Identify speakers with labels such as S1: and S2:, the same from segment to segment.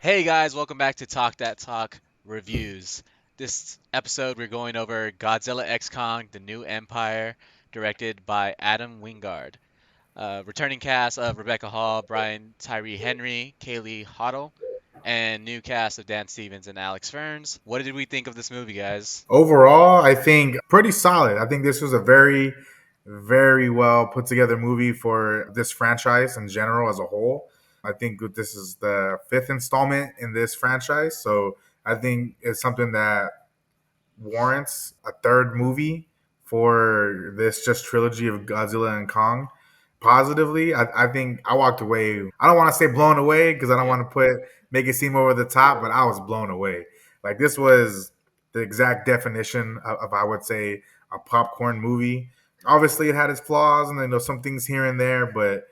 S1: Hey guys, welcome back to Talk That Talk Reviews. This episode we're going over Godzilla X Kong, The New Empire, directed by Adam Wingard. Returning cast of Rebecca Hall, Brian Tyree Henry, Kaylee Hoddle, and new cast of Dan Stevens and Alex Ferns. What did we think of this movie, guys?
S2: Overall, I think pretty solid. I think this was a very well put together movie for this franchise in general as a whole. I think this is the fifth installment in this franchise, so I think it's something that warrants a third movie for this just trilogy of Godzilla and Kong. Positively, I think I walked away. I don't want to say blown away because I don't
S1: Yeah,
S2: want to make it seem over the top, but I was blown away. Like this was the exact definition of I would say a popcorn movie. Obviously, it had its flaws and some things here and there, but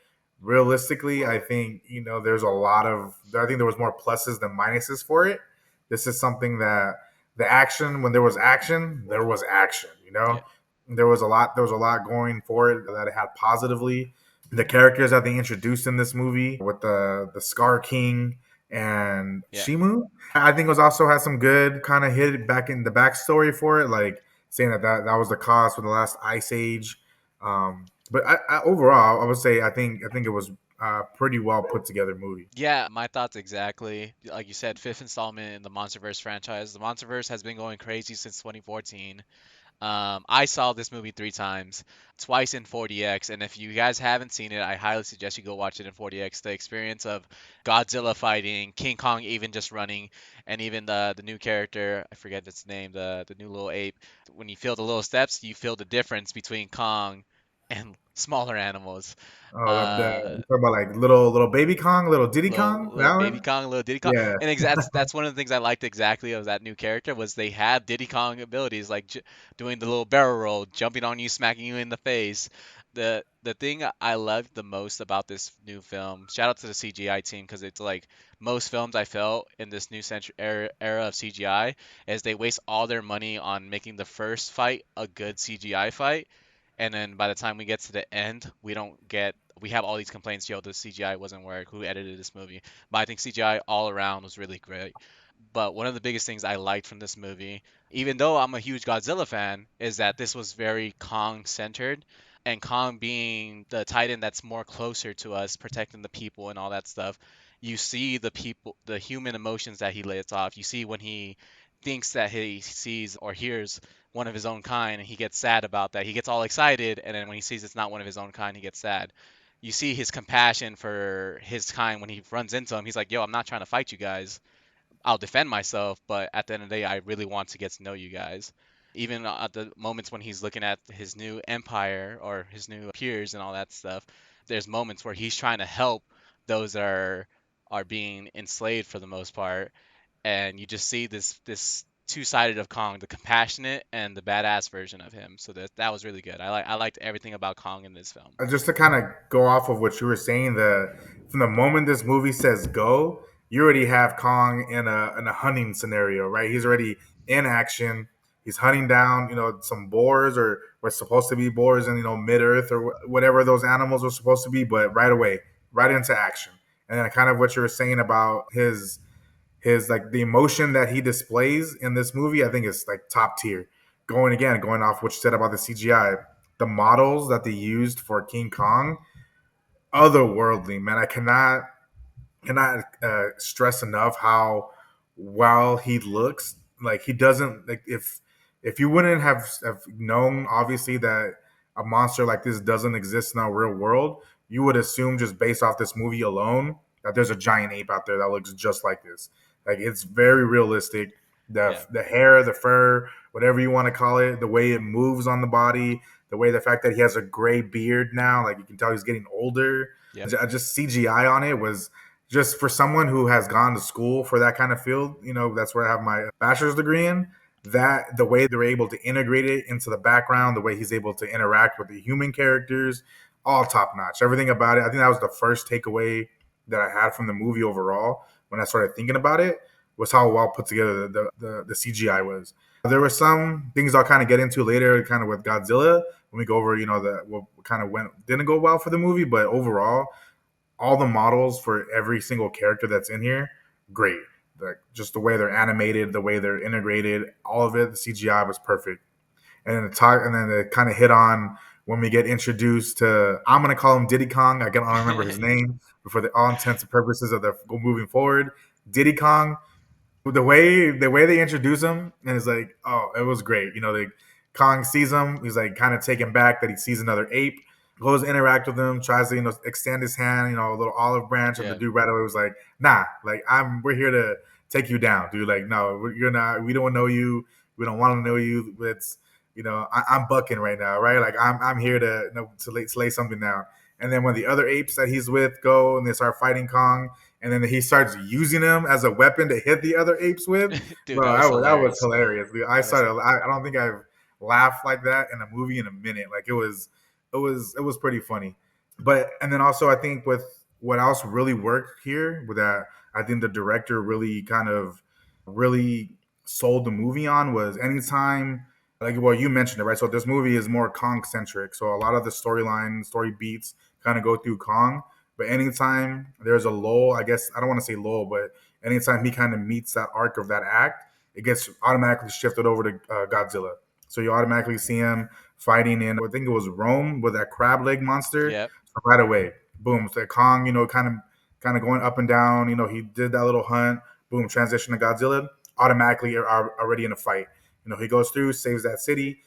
S2: realistically, I think there's a lot of. I think there was more pluses than minuses for it. This is something that the action when there was action, there was action.
S1: yeah,
S2: There was a lot going for it that it had positively. The characters that they introduced in this movie with the Scar King and
S1: yeah.
S2: Shimu, I think was also had some good kind of hit back in the backstory for it, like saying that was the cause for the last ice age. But overall, I would say I think it was a pretty well put together movie.
S1: Yeah, my thoughts exactly. Like you said, fifth installment in the MonsterVerse franchise. The MonsterVerse has been going crazy since 2014. I saw this movie three times, twice in 4DX, and if you guys haven't seen it, I highly suggest you go watch it in 4DX. The experience of Godzilla fighting, King Kong even just running, and even the new character, I forget its name, the new little ape. When you feel the little steps, you feel the difference between Kong and smaller animals.
S2: Oh,
S1: Uh,
S2: you talk about like little baby Kong, little Diddy Kong,
S1: little
S2: that
S1: baby
S2: one.
S1: Kong, little Diddy Kong,
S2: Yeah.
S1: and that's one of the things I liked exactly of that new character was they had Diddy Kong abilities like doing the little barrel roll, jumping on you, smacking you in the face. The thing I loved the most about this new film, shout out to the CGI team because it's like most films I felt in this new century era of CGI is they waste all their money on making the first fight a good CGI fight, and then by the time we get to the end, we have all these complaints, yo, the CGI wasn't work, who edited this movie? But I think CGI all around was really great. But one of the biggest things I liked from this movie, even though I'm a huge Godzilla fan, is that this was very Kong centered. And Kong being the Titan that's more closer to us, protecting the people and all that stuff, you see the people, the human emotions that he lets off. You see when he thinks that he sees or hears one of his own kind and he gets sad about that. He gets all excited, and then when he sees it's not one of his own kind, he gets sad. You see his compassion for his kind when he runs into him. He's like, "Yo, I'm not trying to fight you guys. I'll defend myself, but at the end of the day, I really want to get to know you guys." Even at the moments when he's looking at his new empire or his new peers and all that stuff, there's moments where he's trying to help those that are being enslaved for the most part, and you just see this two-sided of Kong, the compassionate and the badass version of him. So that was really good. I liked everything about Kong in this film.
S2: Just to kind of go off of what you were saying, the from the moment this movie says go, you already have Kong in a hunting scenario, right? He's already in action. He's hunting down, some boars or what's supposed to be boars in mid earth or whatever those animals are supposed to be, but right away, right into action. And then kind of what you were saying about his like the emotion that he displays in this movie, I think is like top tier. Going off what you said about the CGI, the models that they used for King Kong, otherworldly, man. I cannot stress enough how well he looks. Like he doesn't like if you wouldn't have known obviously that a monster like this doesn't exist in our real world, you would assume just based off this movie alone that there's a giant ape out there that looks just like this. Like it's very realistic. The
S1: Yeah,
S2: the hair, the fur, whatever you want to call it, the way it moves on the body, the fact that he has a gray beard now, like you can tell he's getting older.
S1: yep,
S2: Just CGI on it was just for someone who has gone to school for that kind of field. That's where I have my bachelor's degree in. That the way they're able to integrate it into the background, the way he's able to interact with the human characters, all top notch. Everything about it. I think that was the first takeaway that I had from the movie overall when I started thinking about it was how well put together the CGI was. There were some things I'll kind of get into later, kind of with Godzilla when we go over, the what kind of went didn't go well for the movie, but overall, all the models for every single character that's in here great. Like just the way they're animated, the way they're integrated, all of it, the CGI was perfect. And then they kind of hit on when we get introduced to, I'm gonna call him Diddy Kong. I don't remember his name, but for the all intents and purposes of the moving forward, Diddy Kong, the way they introduce him, and it's like, oh, it was great. The Kong sees him, he's like kind of taken back that he sees another ape, goes to interact with him, tries to extend his hand, a little olive branch, and the
S1: Yeah.
S2: dude right away was like, nah, like we're here to take you down, dude. Like, no, you're not. We don't know you. We don't want to know you. It's I'm bucking right now, right? Like I'm here to lay something down. And then when the other apes that he's with go and they start fighting Kong, and then he starts using them as a weapon to hit the other apes with,
S1: Dude,
S2: bro,
S1: that was
S2: that was
S1: hilarious.
S2: hilarious. Dude.
S1: That was
S2: I don't think I've laughed like that in a movie in a minute. Like it was pretty funny. But and then also I think with what else really worked here with that, I think the director really sold the movie on was anytime, like, well, you mentioned it, right? So this movie is more Kong centric. So a lot of the story beats kind of go through Kong. But anytime there's a lull, I guess I don't want to say lull, but anytime he kind of meets that arc of that act, it gets automatically shifted over to Godzilla. So you automatically see him fighting in, I think it was Rome with that crab leg monster.
S1: Yep.
S2: So right away, boom, so Kong, kind of going up and down. He did that little hunt. Boom, transition to Godzilla. Automatically, are already in a fight. He goes through, saves that city,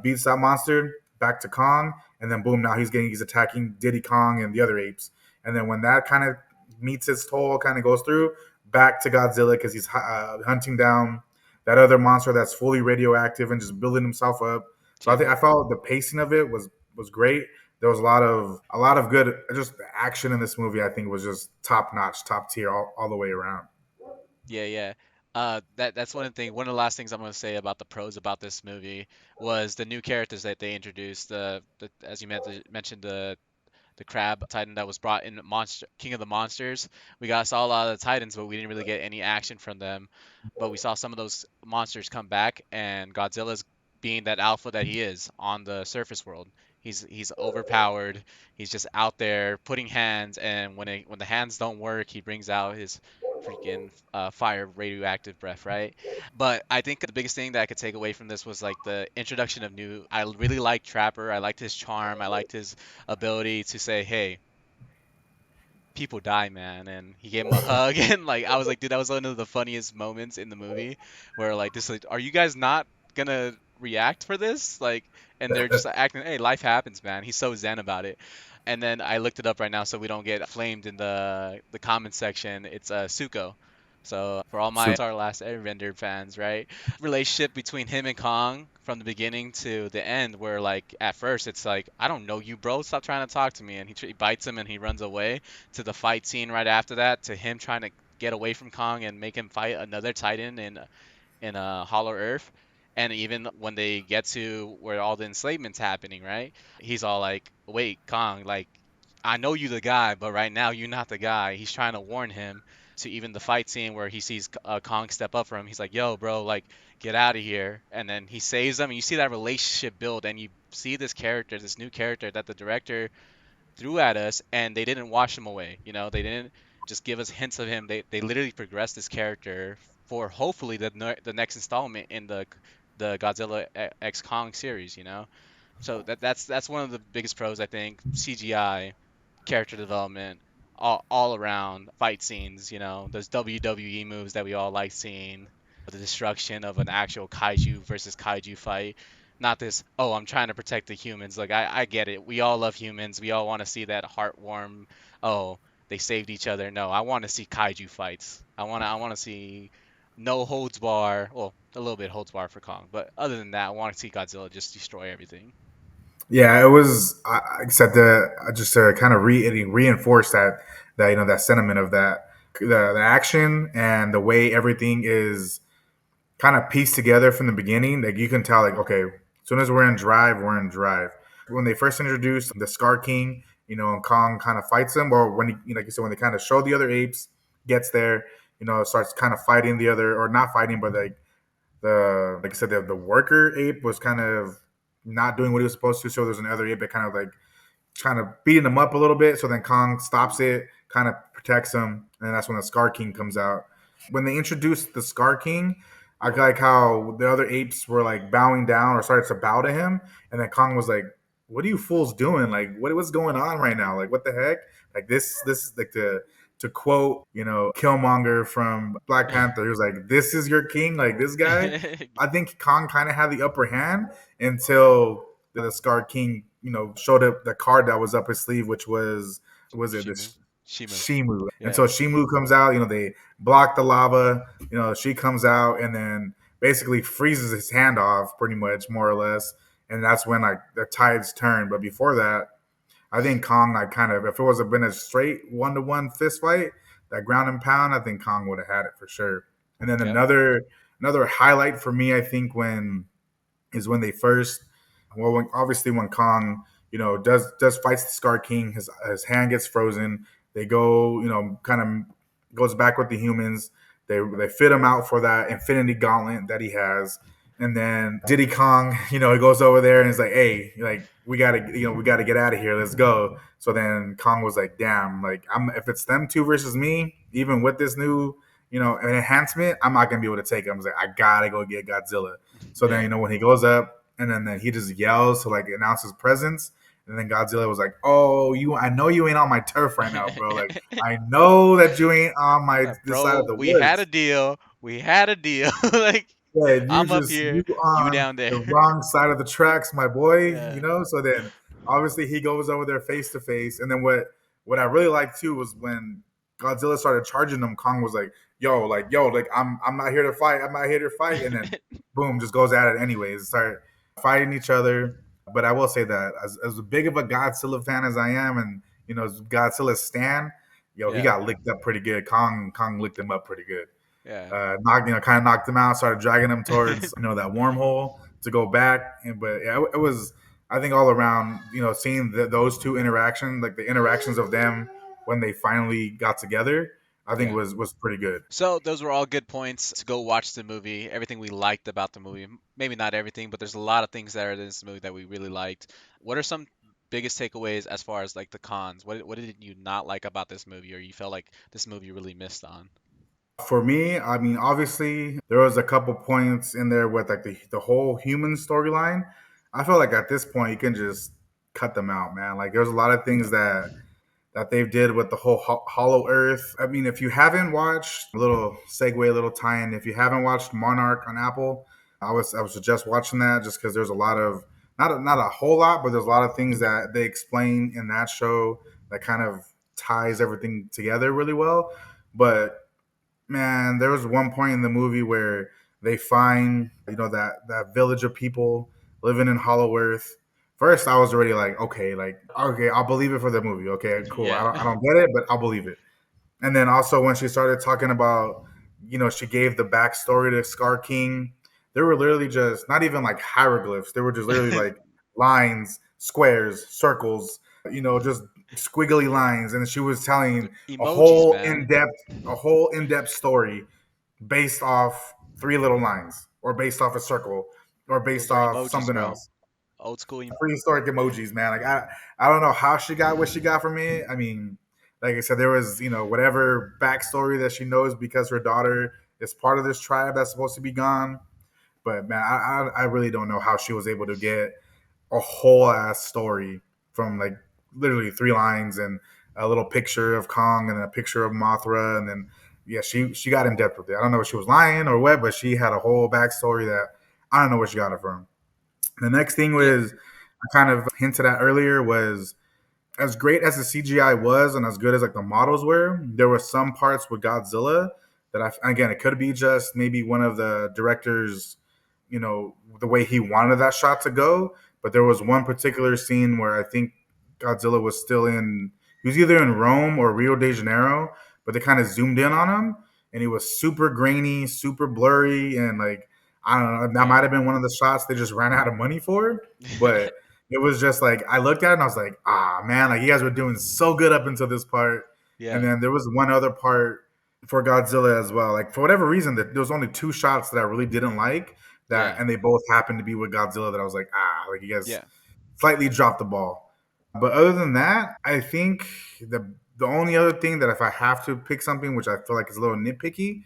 S2: beats that monster. Back to Kong, and then boom, now he's attacking Diddy Kong and the other apes. And then when that kind of meets its toll, kind of goes through, back to Godzilla because he's hunting down that other monster that's fully radioactive and just building himself up. So I
S1: Yep.
S2: think I felt the pacing of it was great. There was a lot of good, just the action in this movie. I think was just top notch, top tier, all the way around.
S1: Yeah, yeah. That's one of the thing. One of the last things I'm going to say about the pros about this movie was the new characters that they introduced. As you mentioned, the crab titan that was brought in Monster King of the Monsters. Saw a lot of the titans, but we didn't really get any action from them. But we saw some of those monsters come back, and Godzilla's being that alpha that he is on the surface world. He's overpowered. He's just out there putting hands, and when the hands don't work, he brings out his freaking fire radioactive breath, right? But I think the biggest thing that I could take away from this was like the introduction of new. I really liked Trapper. I liked his charm. I liked his ability to say, "Hey, people die, man," and he gave him a hug, and like I was like, dude, that was one of the funniest moments in the movie, where like this, like, are you guys not gonna react for this? Like, and they're just acting, hey, life happens, man. He's so zen about it. And then I looked it up right now so we don't get flamed in the comment section. It's Suko. So for all my
S2: Super.
S1: Avatar: Last Airbender fans, right? Relationship between him and Kong from the beginning to the end, where like at first it's like, I don't know you, bro. Stop trying to talk to me, and he bites him and he runs away. To the fight scene right after that, to him trying to get away from Kong and make him fight another Titan in a Hollow Earth. And even when they get to where all the enslavement's happening, right? He's all like, "Wait, Kong, like, I know you the guy, but right now you're not the guy." He's trying to warn him. To even the fight scene where he sees Kong step up for him, he's like, "Yo, bro, like, get out of here." And then he saves them, and you see that relationship build, and you see this character, this new character that the director threw at us, and they didn't wash him away. They didn't just give us hints of him. They literally progressed this character for hopefully the next installment in the Godzilla X Kong series. So that's one of the biggest pros, I think. CGI, character development, all around fight scenes. Those WWE moves that we all like seeing, the destruction of an actual kaiju versus kaiju fight. Not this, oh, I'm trying to protect the humans. Like, I get it. We all love humans. We all want to see that heartwarm, oh, they saved each other. No, I want to see kaiju fights. I want to see no holds bar. Well, a little bit holds bar for Kong, but other than that, I want to see Godzilla just destroy everything.
S2: Yeah, it was. Except just to kind of reinforce that that sentiment of that the action and the way everything is kind of pieced together from the beginning. Like you can tell, like, okay, as soon as we're in Drive, we're in Drive. When they first introduced the Scar King, and Kong kind of fights him, or when like you said, when they kind of show the other apes, gets there, starts kind of fighting the other, or not fighting, but like I said, the worker ape was kind of not doing what he was supposed to. So there's another ape that kind of like kind of beating him up a little bit. So then Kong stops it, kind of protects him, and that's when the Scar King comes out. When they introduced the Scar King, I like how the other apes were like bowing down or started to bow to him, and then Kong was like, "What are you fools doing? Like, what's going on right now? Like, what the heck? Like this is like to quote, Killmonger from Black Panther. He was like, "This is your king, like this guy." I think Kong kind of had the upper hand until the Scar King, showed up the card that was up his sleeve, which was it
S1: Shimu.
S2: this
S1: Shimu.
S2: Shimu. And
S1: Yeah.
S2: so Shimu comes out, they block the lava, she comes out and then basically freezes his hand off pretty much, more or less. And that's when like the tides turn. But before that, I think Kong, like, kind of, if it was been a straight 1-to-1 fist fight, that ground and pound, I think Kong would have had it for sure. And then
S1: Yep.
S2: another highlight for me, I think, when they first, well, obviously when Kong, does fights the Scar King, his hand gets frozen. They go, kind of goes back with the humans. They fit him out for that Infinity Gauntlet that he has. And then Diddy Kong, he goes over there and is like, "Hey, like we gotta get out of here. Let's go." So then Kong was like, "Damn, like if it's them two versus me, even with this new, an enhancement, I'm not gonna be able to take him." I was like, "I gotta go get Godzilla." So then,
S1: Yeah.
S2: when he goes up and then he just yells to like announce his presence, and then Godzilla was like, "Oh, I know you ain't on my turf right now, bro. Like I know that you ain't on my this side of
S1: Bro,
S2: the
S1: we had a
S2: woods."
S1: deal. We had a deal. Like
S2: Yeah,
S1: I'm up here,
S2: you
S1: you
S2: on
S1: down there.
S2: the wrong side of the tracks, my boy.
S1: Yeah.
S2: So then obviously he goes over there face to face, and then what I really liked too was when Godzilla started charging him. Kong was like, yo, like I'm not here to fight. I'm not here to fight," and then boom, just goes at it anyways. Start fighting each other. But I will say that as big of a Godzilla fan as I am, and as Godzilla stan, he
S1: Yeah.
S2: got licked up pretty good. Kong licked him up pretty good.
S1: Yeah.
S2: Kind of knocked him out, started dragging him towards that wormhole to go back. But yeah, it was, I think, all around, seeing those two interactions, like the interactions of them when they finally got together, I think
S1: Yeah.
S2: was pretty good.
S1: So those were all good points to go watch the movie. Everything we liked about the movie. Maybe not everything, but there's a lot of things that are in this movie that we really liked. What are some biggest takeaways as far as like the cons? What did you not like about this movie, or you felt like this movie really missed on?
S2: For me, I mean, obviously, there was a couple points in there with like the whole human storyline. I feel like at this point, you can just cut them out, man. Like, there's a lot of things that they did with the whole Hollow Earth. I mean, if you haven't watched, a little segue, a little tie-in. If you haven't watched Monarch on Apple, I would suggest watching that just because there's a lot of not a whole lot, but there's a lot of things that they explain in that show that kind of ties everything together really well. But man, there was one point in the movie where they find, that village of people living in Hollow Earth. First, I was already like, okay, I'll believe it for the movie. Okay, cool.
S1: Yeah.
S2: I don't get it, but I'll believe it. And then also when she started talking about, she gave the backstory to Scar King. There were literally just not even like hieroglyphs. They were just literally like lines, squares, circles, just squiggly lines. And she was telling a
S1: Emojis,
S2: whole
S1: man.
S2: in depth, story based off three little lines, or based off a circle, or
S1: Those
S2: based
S1: are
S2: off
S1: emojis,
S2: something
S1: bro.
S2: else.
S1: Old school.
S2: Prehistoric emojis, man. Like I don't know how she got what she got from me. I mean, like I said, there was whatever backstory that she knows because her daughter is part of this tribe that's supposed to be gone. But man, I really don't know how she was able to get a whole ass story from like literally three lines and a little picture of Kong and a picture of Mothra, and then yeah, she got in depth with it. I don't know if she was lying or what, but she had a whole backstory that I don't know where she got it from. The next thing
S1: Yeah.
S2: was, I kind of hinted at earlier, was as great as the CGI was and as good as like the models were, there were some parts with Godzilla that again, it could be just maybe one of the directors, the way he wanted that shot to go. But there was one particular scene where I think Godzilla was still he was either in Rome or Rio de Janeiro, but they kind of zoomed in on him and he was super grainy, super blurry. And like, I don't know, that
S1: Yeah.
S2: might have been one of the shots they just ran out of money for. But it was just like, I looked at it and I was like, ah, man, like you guys were doing so good up until this part. And
S1: Yeah.
S2: then there was one other part for Godzilla as well. Like for whatever reason, that there was only two shots that I really didn't like,
S1: Yeah.
S2: and they both happened to be with Godzilla, that I was like, like you guys
S1: Yeah.
S2: slightly dropped the ball. But other than that, I think the only other thing that if I have to pick something, which I feel like is a little nitpicky,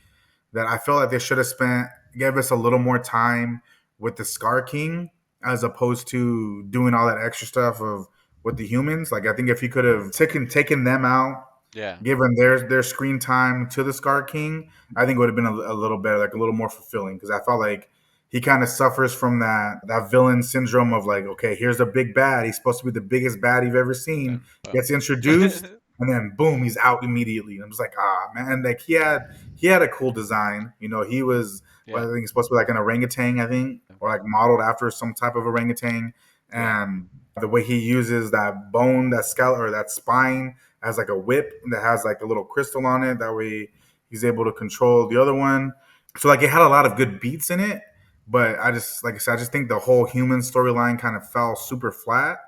S2: that I feel like they should have spent gave us a little more time with the Scar King as opposed to doing all that extra stuff of with the humans. Like I think if you could have taken them out,
S1: Yeah.
S2: given their screen time to the Scar King, I think it would have been a little better, like a little more fulfilling. Because I felt like he kind of suffers from that villain syndrome of like, okay, here's a big bad. He's supposed to be the biggest bad you've ever
S1: Yeah.
S2: seen.
S1: Oh.
S2: Gets introduced, and then boom, he's out immediately. And I'm just like, ah, man. Like he had a cool design. He was, well,
S1: Yeah.
S2: I think he's supposed to be like an orangutan, I think, or like modeled after some type of orangutan.
S1: Yeah.
S2: And the way he uses that bone, that skull, or that spine as like a whip that has like a little crystal on it. That way he's able to control the other one. So like it had a lot of good beats in it, but I just like I said, I just think the whole human storyline kind of fell super flat.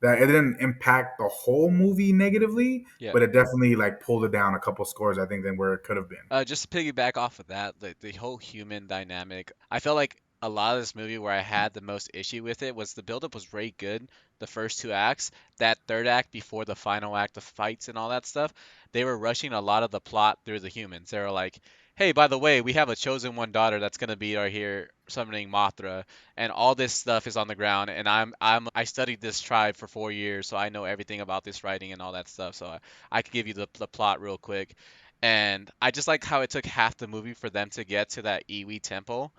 S2: That it didn't impact the whole movie negatively,
S1: Yeah.
S2: but it definitely like pulled it down a couple scores, I think, than where it could have been.
S1: Just to piggyback off of that, the whole human dynamic, I felt like a lot of this movie where I had the most issue with it was the buildup was very good, the first two acts. That third act before the final act, the fights and all that stuff, they were rushing a lot of the plot through the humans. They were like, hey, by the way, we have a chosen one daughter that's gonna be our here summoning Mothra, and all this stuff is on the ground, and I studied this tribe for 4 years, so I know everything about this writing and all that stuff. So I could give you the plot real quick. And I just like how it took half the movie for them to get to that Iwi temple.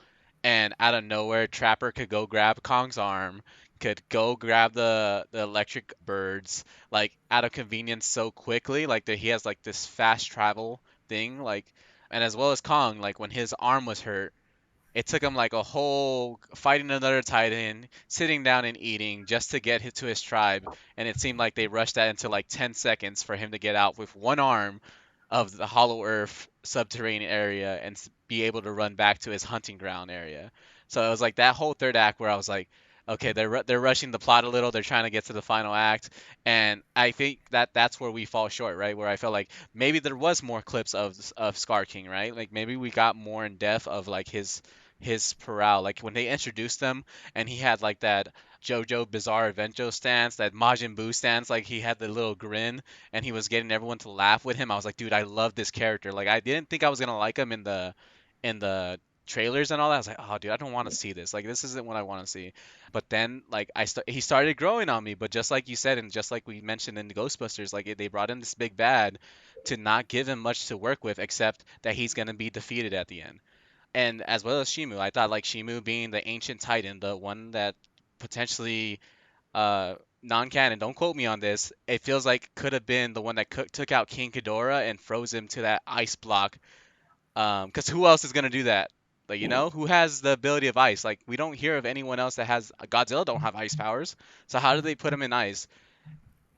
S1: And out of nowhere, Trapper could go grab Kong's arm, could go grab the electric birds, like out of convenience so quickly. Like that he has like this fast travel thing, like, and as well as Kong, like when his arm was hurt, it took him like a whole fighting another Titan, sitting down and eating just to get to his tribe, and it seemed like they rushed that into like 10 seconds for him to get out with one arm of the Hollow Earth subterranean area and be able to run back to his hunting ground area. So it was like that whole third act where I was like, okay, they're rushing the plot a little. They're trying to get to the final act, and I think that's where we fall short, right? Where I felt like maybe there was more clips of Scar King, right? Like maybe we got more in depth of like his Prowl. Like when they introduced him and he had like that JoJo Bizarre Adventure stance, that Majin Buu stance, like he had the little grin and he was getting everyone to laugh with him. I was like, dude, I love this character. Like I didn't think I was gonna like him in the trailers and all that. I was like, oh dude, I don't want to see this. Like this isn't what I want to see. But then like he started growing on me. But just like you said, and just like we mentioned in the Ghostbusters, like they brought in this big bad to not give him much to work with, except that he's gonna be defeated at the end. And as well as Shimu. I thought like Shimu being the ancient titan, the one that potentially non-canon, don't quote me on this. It feels like could have been the one that took out King Ghidorah and froze him to that ice block. Because who else is gonna do that? Like who has the ability of ice? Like we don't hear of anyone else that has. Godzilla don't have ice powers. So how did they put him in ice?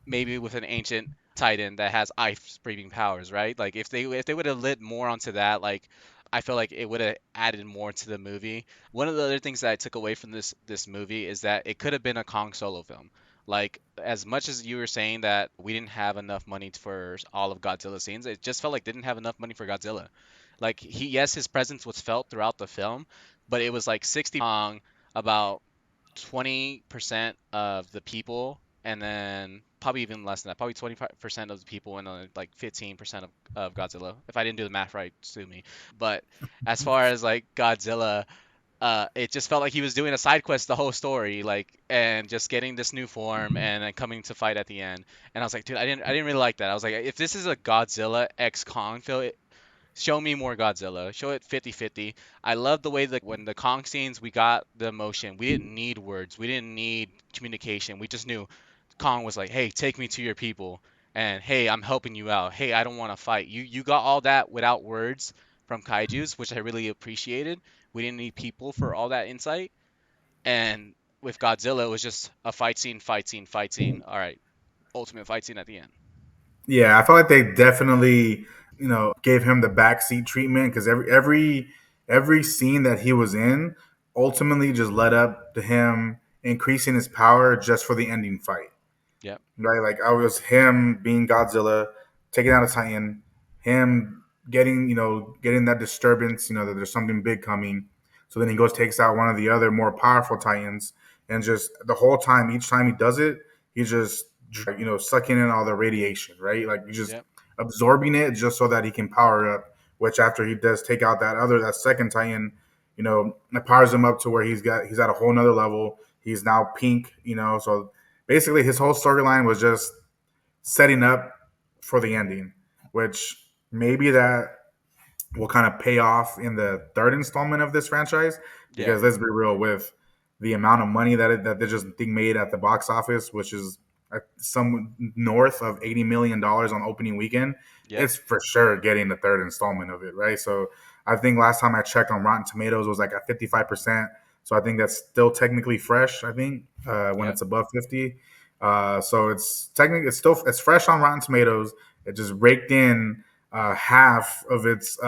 S1: Maybe with an ancient titan that has ice breathing powers, right? Like if they would have lit more onto that, like I feel like it would have added more to the movie. One of the other things that I took away from this movie is that it could have been a Kong solo film. Like as much as you were saying that we didn't have enough money for all of Godzilla scenes, it just felt like they didn't have enough money for Godzilla. Like yes, his presence was felt throughout the film, but it was like 60 Kong, about 20% of the people, and then probably even less than that, probably 25% of the people, and then like 15% of Godzilla. If I didn't do the math right, sue me. But as far as like Godzilla, it just felt like he was doing a side quest the whole story, like, and just getting this new form and then coming to fight at the end. And I was like, dude, I didn't really like that. I was like, if this is a Godzilla X Kong film, show me more Godzilla. Show it 50-50. I love the way that when the Kong scenes, we got the emotion. We didn't need words. We didn't need communication. We just knew Kong was like, "Hey, take me to your people." And, "Hey, I'm helping you out. Hey, I don't want to fight." You got all that without words from kaijus, which I really appreciated. We didn't need people for all that insight. And with Godzilla, it was just a fight scene, fight scene, fight scene. All right, ultimate fight scene at the end.
S2: Yeah, I felt like they definitely, gave him the backseat treatment because every scene that he was in ultimately just led up to him increasing his power just for the ending fight.
S1: Yep.
S2: Right? Like I was him being Godzilla, taking out a Titan, him getting that disturbance, that there's something big coming. So then he goes takes out one of the other more powerful Titans, and just the whole time, each time he does it, he's just sucking in all the radiation, right? Like he's just
S1: Yep.
S2: absorbing it just so that he can power up which after he does take out that second Titan, it powers him up to where he's at a whole nother level. He's now pink, so basically his whole storyline was just setting up for the ending, which maybe that will kind of pay off in the third installment of this franchise.
S1: Yeah,
S2: Because let's be real, with the amount of money that this just thing made at the box office, which is some north of $80 million on opening weekend,
S1: yep,
S2: it's for sure getting the third installment of it, right? So I think last time I checked on Rotten Tomatoes was like at 55%. So I think that's still technically fresh. I think when
S1: yep,
S2: it's above 50, so it's fresh on Rotten Tomatoes. It just raked in half of its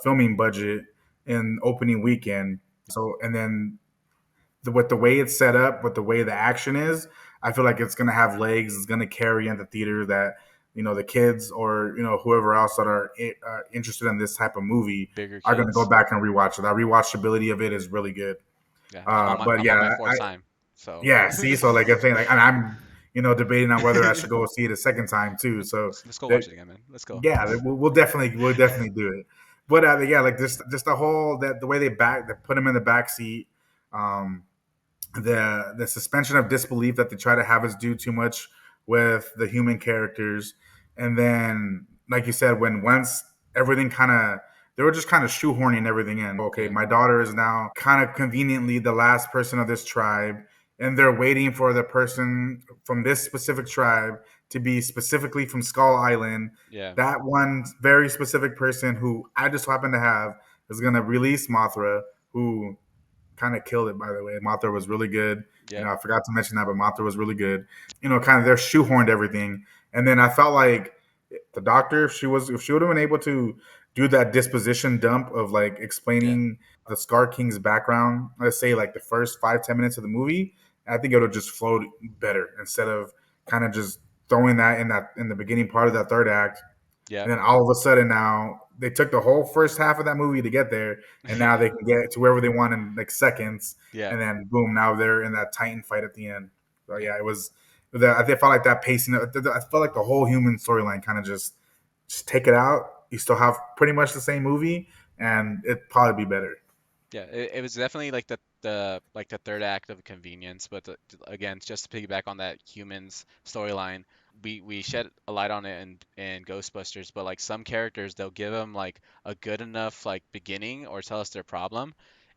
S2: filming budget in opening weekend. So, and then with the way it's set up, with the way the action is, I feel like it's gonna have legs. It's gonna carry in the theater that the kids or whoever else that are interested in this type of movie
S1: bigger
S2: are gonna go
S1: kids.
S2: back and rewatch it. That rewatchability of it is really good.
S1: Yeah,
S2: But
S1: I'm on
S2: yeah,
S1: my fourth time, so
S2: yeah. See, so like I'm saying, like, and I'm debating on whether I should go see it a second time too. So
S1: let's go
S2: that
S1: watch it again, man. Let's go.
S2: yeah, we'll definitely do it. But yeah, like just the whole that the way they put him in the back seat, um, the suspension of disbelief that they try to have us do too much with the human characters, and then like you said, when once everything kind of they were just kind of shoehorning everything in. Okay,
S1: Yeah,
S2: my daughter is now kind of conveniently the last person of this tribe, and they're waiting for the person from this specific tribe to be specifically from Skull Island.
S1: yeah,
S2: That one very specific person who I just happen to have is going to release Mothra, who kind of killed it, by the way. Mothra was really good.
S1: yep,
S2: I forgot to mention that, but Mothra was really good. Kind of they're shoehorned everything. And then I felt like the doctor, if she would have been able to do that disposition dump of like
S1: yeah,
S2: explaining the Scar King's background, let's say like the first 5-10 minutes of the movie, I think it would have just flowed better instead of kind of just throwing that in the beginning part of that third act, and
S1: yep,
S2: then all of a sudden now they took the whole first half of that movie to get there, and now they can get to wherever they want in like seconds,
S1: yeah,
S2: and then boom, now they're in that Titan fight at the end. So
S1: yeah.
S2: yeah, it was. I felt like that pacing. I felt like the whole human storyline kind of just take it out. You still have pretty much the same movie, and it'd probably be better.
S1: Yeah, it was definitely like the third act of convenience, but again, just to piggyback on that humans storyline, we shed a light on it in Ghostbusters, but like some characters, they'll give them like a good enough like beginning or tell us their problem,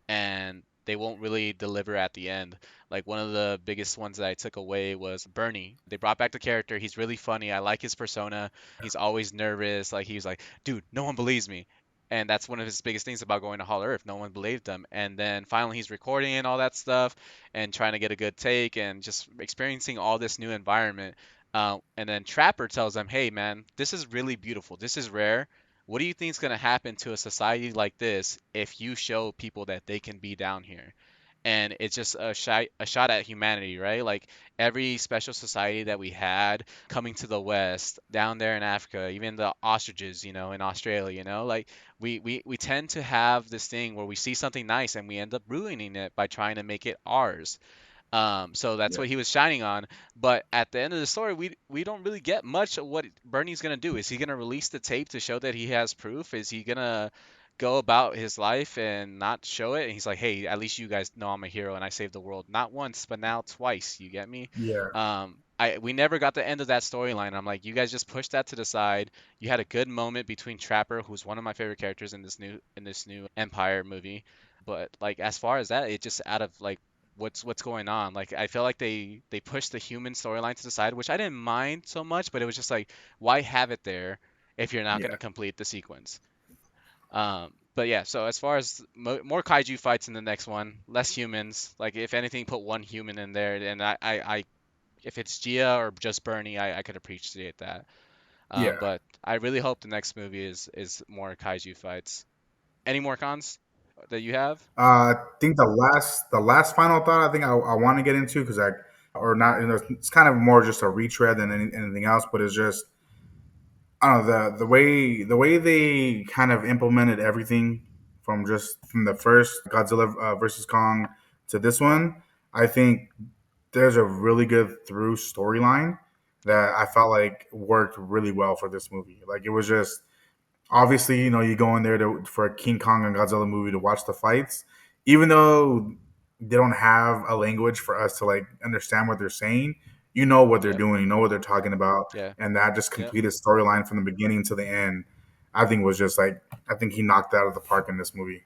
S1: and they won't really deliver at the end. Like one of the biggest ones that I took away was Bernie. They brought back the character. He's really funny. I like his persona. He's always nervous. Like he was like, dude, no one believes me. And that's one of his biggest things about going to Hollow Earth. No one believed him. And then finally he's recording and all that stuff and trying to get a good take and just experiencing all this new environment. And then Trapper tells him, hey, man, this is really beautiful. This is rare. What do you think is going to happen to a society like this if you show people that they can be down here? And it's just a shot at humanity, right? Like every special society that we had coming to the West, down there in Africa, even the ostriches, in Australia, like we tend to have this thing where we see something nice and we end up ruining it by trying to make it ours. So that's
S2: Yeah,
S1: what he was shining on. But at the end of the story, we don't really get much of what Bernie's gonna do. Is he gonna release the tape to show that he has proof? Is he gonna go about his life and not show it? And he's like, hey, at least you guys know I'm a hero and I saved the world. Not once, but now twice. You get me?
S2: yeah,
S1: We never got the end of that storyline. I'm like, you guys just pushed that to the side. You had a good moment between Trapper, who's one of my favorite characters in this new Empire movie, but like as far as that, it just out of like what's going on. Like I feel like they pushed the human storyline to the side, which I didn't mind so much, but it was just like, why have it there if you're not going
S2: yeah,
S1: to complete the sequence? But yeah, so as far as more kaiju fights in the next one, less humans. Like if anything, put one human in there, and if it's Gia or just Bernie, I could appreciate that.
S2: yeah.
S1: But I really hope the next movie is more kaiju fights. Any more cons that you have?
S2: I think the last final thought I think I want to get into because I or not it's kind of more just a retread than anything else, but it's just I don't know the way they kind of implemented everything from the first Godzilla versus Kong to this one. I think there's a really good through storyline that I felt like worked really well for this movie. Like it was just Obviously, you go in there for a King Kong and Godzilla movie to watch the fights, even though they don't have a language for us to like understand what they're saying. You know what they're
S1: Yep.
S2: doing, you know what they're talking about,
S1: Yeah.
S2: and that just
S1: Yep.
S2: completed storyline from the beginning to the end. I think was just like I think he knocked it out of the park in this movie.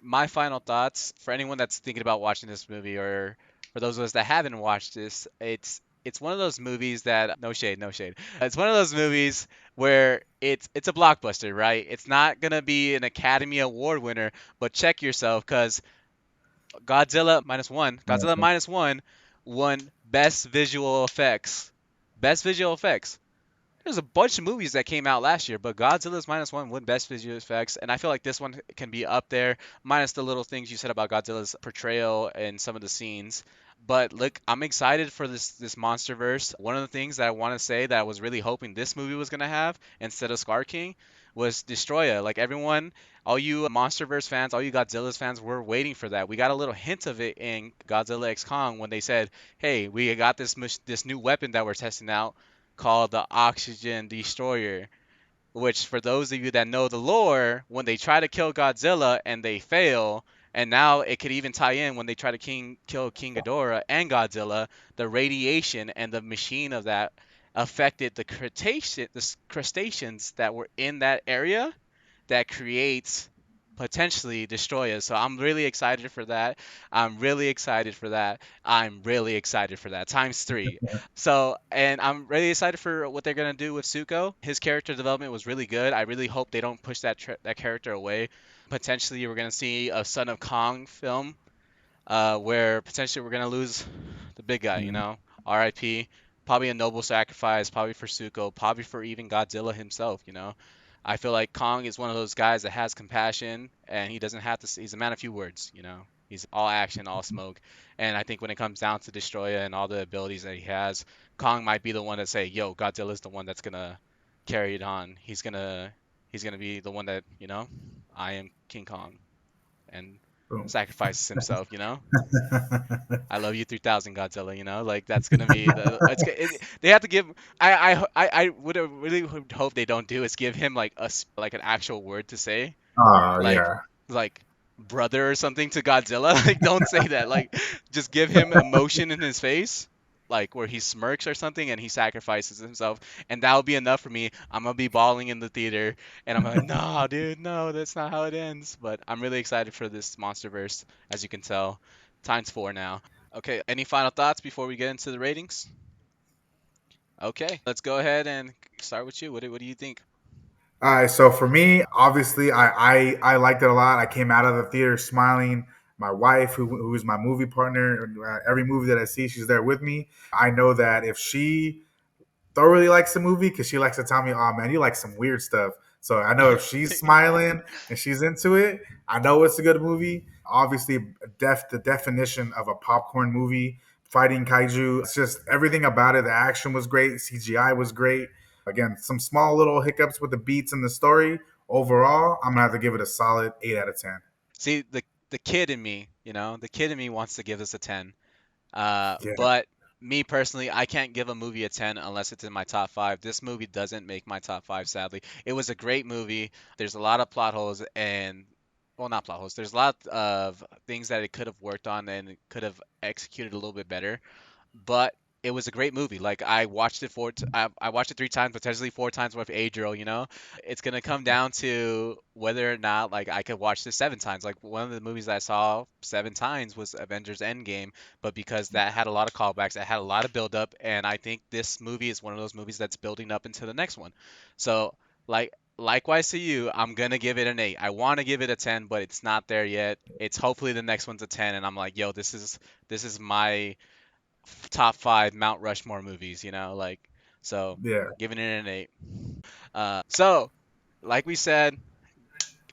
S1: My final thoughts for anyone that's thinking about watching this movie, or for those of us that haven't watched this, it's one of those movies that no shade, no shade. It's one of those movies where it's a blockbuster, right? It's not gonna be an Academy Award winner, but check yourself because Godzilla minus one won Best Visual Effects. Best Visual Effects. There's a bunch of movies that came out last year, but Godzilla's minus one won Best Visual Effects, and I feel like this one can be up there, minus the little things you said about Godzilla's portrayal and some of the scenes. But look, I'm excited for this MonsterVerse. One of the things that I want to say that I was really hoping this movie was gonna have instead of Scar King was Destroya. Like everyone, all you MonsterVerse fans, all you Godzilla's fans, were waiting for that. We got a little hint of it in Godzilla X Kong when they said, "Hey, we got this new weapon that we're testing out called the Oxygen Destroyer." Which, for those of you that know the lore, when they try to kill Godzilla and they fail, and now it could even tie in when they try to kill King Ghidorah and Godzilla, the radiation and the machine of that affected the crustaceans that were in that area that creates potentially destroy us. So I'm really excited for that. I'm really excited for that. I'm really excited for that. Times three. So, and I'm really excited for what they're gonna do with Zuko. His character development was really good. I really hope they don't push that character away. Potentially, we're gonna see a Son of Kong film, where potentially we're gonna lose the big guy. You
S2: Mhm.
S1: know, R.I.P. Probably a noble sacrifice, probably for Zuko, probably for even Godzilla himself. You know, I feel like Kong is one of those guys that has compassion, and he doesn't have to. He's a man of few words. You know, he's all action, all smoke. And I think when it comes down to Destroya and all the abilities that he has, Kong might be the one that say, "Yo, Godzilla's the one that's gonna carry it on. He's gonna be the one that, I am King Kong," and
S2: Boom.
S1: sacrifices himself. I love you 3000 Godzilla, like that's gonna be they have to give. I would have really would hope they don't do is give him like like an actual word to say,
S2: Oh
S1: like
S2: yeah.
S1: like brother or something to Godzilla. Like don't say that. Like just give him emotion in his face, like where he smirks or something and he sacrifices himself, and that'll be enough for me. I'm gonna be bawling in the theater, and I'm like, no, dude, no, that's not how it ends. But I'm really excited for this MonsterVerse, as you can tell, times four now. Okay, any final thoughts before we get into the ratings? Okay, let's go ahead and start with you. What do you think?
S2: All right, so for me, obviously, I liked it a lot. I came out of the theater smiling. My wife, who's my movie partner, every movie that I see, she's there with me. I know that if she thoroughly likes the movie, because she likes to tell me, "Oh man, you like some weird stuff." So I know if she's smiling and she's into it, I know it's a good movie. Obviously, the definition of a popcorn movie, fighting kaiju. It's just everything about it. The action was great. CGI was great. Again, some small little hiccups with the beats and the story. Overall, I'm gonna have to give it a solid 8 out of 10.
S1: See, the kid in me, the kid in me wants to give this a 10.
S2: Yeah,
S1: But me personally, I can't give a movie a 10 unless it's in my top five. This movie doesn't make my top five, sadly. It was a great movie. There's a lot of plot holes and, well, not plot holes. There's a lot of things that it could have worked on and it could have executed a little bit better, but it was a great movie. Like I watched it I watched it three times, potentially four times with Adriel. It's gonna come down to whether or not like I could watch this seven times. Like one of the movies I saw seven times was Avengers Endgame, but because that had a lot of callbacks, it had a lot of build up, and I think this movie is one of those movies that's building up into the next one. So like likewise to you, I'm gonna give it an 8. I want to give it a 10, but it's not there yet. It's hopefully the next one's a 10, and I'm like, yo, this is my top five Mount Rushmore movies, like so
S2: yeah.
S1: giving it an 8. So like we said,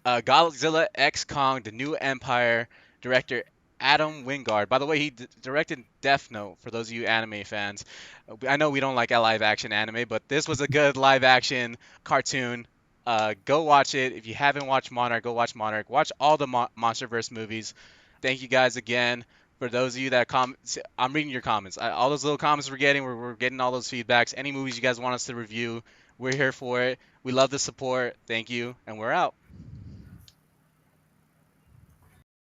S1: Godzilla X Kong, The New Empire, director Adam Wingard. By the way, he directed Death Note. For those of you anime fans, I know we don't like a live action anime, but this was a good live action cartoon. Go watch it. If you haven't watched Monarch, go watch Monarch. Watch all the MonsterVerse movies. Thank you guys again. For those of you that I'm reading your comments. All those little comments we're getting, we're getting all those feedbacks. Any movies you guys want us to review, We're here for it. We love the support. Thank you, and we're out.